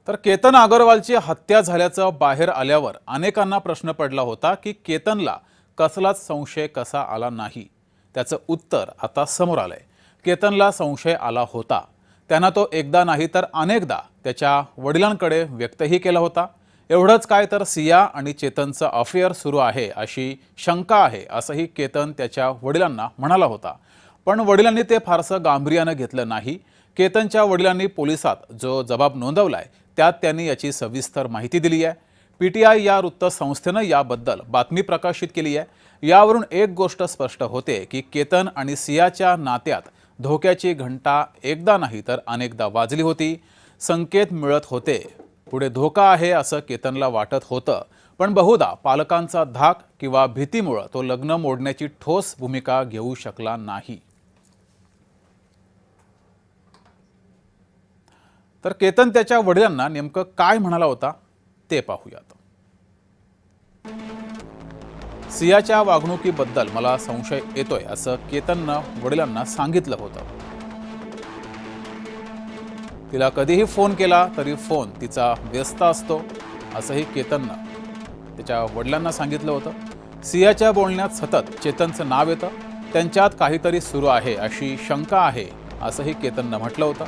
तर केतन अग्रवालची हत्या झाल्याचं बाहेर आल्यावर अनेकांना प्रश्न पडला होता की केतनला कसलाच संशय कसा आला नाही। त्याचं उत्तर आता समोर आलंय। केतनला संशय आला होता। त्यांना तो एकदा नाही तर अनेकदा त्याच्या वडिलांकडे व्यक्तही केला होता। एवढंच काय तर सिया आणि चेतनचं अफेअर सुरू आहे अशी शंका आहे असंही केतन त्याच्या वडिलांना म्हणाला होता। पण वडिलांनी ते फारसं गांभीर्याने घेतलं नाही। केतनच्या वडिलांनी पोलिसात जो जबाब नोंदवलाय त्यात त्यांनी याची सविस्तर माहिती दिली आहे। पीटीआय या वृत्तसंस्थेनं याबद्दल बातमी प्रकाशित केली आहे। यावरून एक गोष्ट स्पष्ट होते की केतन आणि सियाच्या नात्यात धोक्याची घंटा एकदा नाही तर अनेकदा वाजली होती। संकेत मिळत होते पुढे धोका आहे असं केतनला वाटत होतं, पण बहुधा पालकांचा धाक किंवा भीतीमुळे तो लग्न मोडण्याची ठोस भूमिका घेऊ शकला नाही। तर केतन त्याच्या वडिलांना नेमकं काय म्हणाला होता ते पाहूयात। सियाच्या वागणुकीबद्दल मला संशय येतोय असं केतननं वडिलांना सांगितलं होतं। तिला कधीही फोन केला तरी फोन तिचा व्यस्त असतो असंही केतननं त्याच्या वडिलांना सांगितलं होतं। सियाच्या बोलण्यात सतत चेतनचं नाव येतं, त्यांच्यात काहीतरी सुरू आहे अशी शंका आहे असंही केतननं म्हटलं होतं।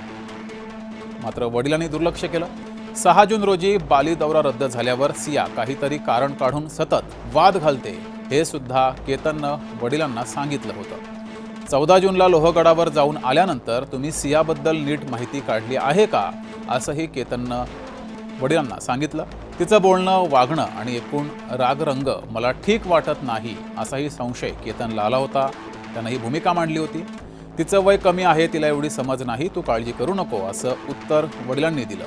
मात्र वडिलांनी दुर्लक्ष केलं। 6 जून रोजी बाली दौरा रद्द झाल्यावर सिया काहीतरी कारण काढून सतत वाद घालते हे सुद्धा केतननं वडिलांना सांगितलं होतं। 14 जूनला लोहगडावर जाऊन आल्यानंतर तुम्ही सियाबद्दल नीट माहिती काढली आहे का असंही केतननं वडिलांना सांगितलं। तिचं बोलणं, वागणं आणि एकूण रागरंग मला ठीक वाटत नाही असाही संशय केतनला आला होता। त्यानं ही भूमिका मांडली होती। तिचं वय कमी आहे, तिला एवढी समज नाही, तू काळजी करू नको असं उत्तर वडिलांनी दिलं।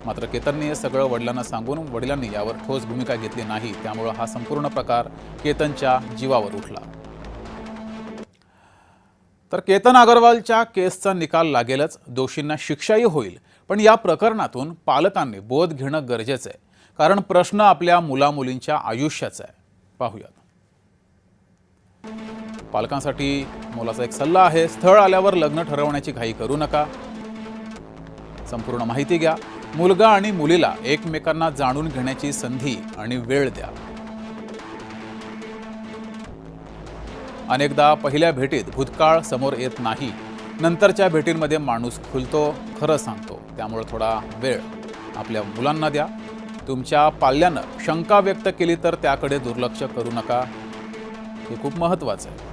मात्र केतनने हे सगळं वडिलांना सांगून वडिलांनी यावर ठोस भूमिका घेतली नाही। त्यामुळे हा संपूर्ण प्रकार केतनच्या जीवावर उठला। तर केतन अग्रवालच्या केसचा निकाल लागेलच, दोषींना शिक्षाही होईल, पण या प्रकरणातून पालकांनी बोध घेणं गरजेचं आहे, कारण प्रश्न आपल्या मुलामुलींच्या आयुष्याचा आहे। पाहूयात। पालकांसाठी मोलाचा एक सल्ला आहे, स्थळ आल्यावर लग्न ठरवण्याची घाई करू नका। संपूर्ण माहिती घ्या। मुलगा आणि मुलीला एकमेकांना जाणून घेण्याची संधी आणि वेळ द्या। अनेकदा पहिल्या भेटीत भूतकाळ समोर येत नाही, नंतरच्या भेटींमध्ये माणूस खुलतो, खरं सांगतो। त्यामुळे थोडा वेळ आपल्या मुलांना द्या। तुमच्या पाल्यानं शंका व्यक्त केली तर त्याकडे दुर्लक्ष करू नका, हे खूप महत्त्वाचं आहे।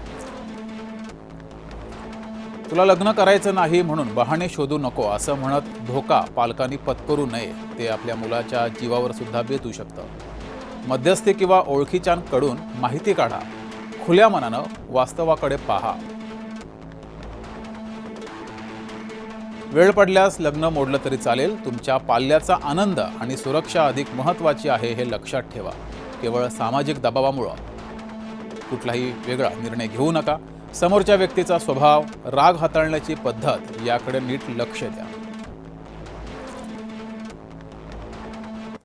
तुला लग्न करायचं नाही म्हणून बहाणे शोधू नको असं म्हणत धोका पालकांनी पत्करू नये, ते आपल्या मुलाच्या जीवावर सुद्धा बेतू शकतं। मध्यस्थी किंवा ओळखीच्यांकडून माहिती काढा, खुल्या मनानं वास्तवाकडे पहा। वेळ पडल्यास लग्न मोडलं तरी चालेल, तुमच्या पाल्याचा आनंद आणि सुरक्षा अधिक महत्त्वाची आहे हे लक्षात ठेवा। केवळ सामाजिक दबावामुळे कुठलाही वेगळा निर्णय घेऊ नका। समोरच्या व्यक्तीचा स्वभाव, राग हाताळण्याची पद्धत याकडे नीट लक्ष द्या।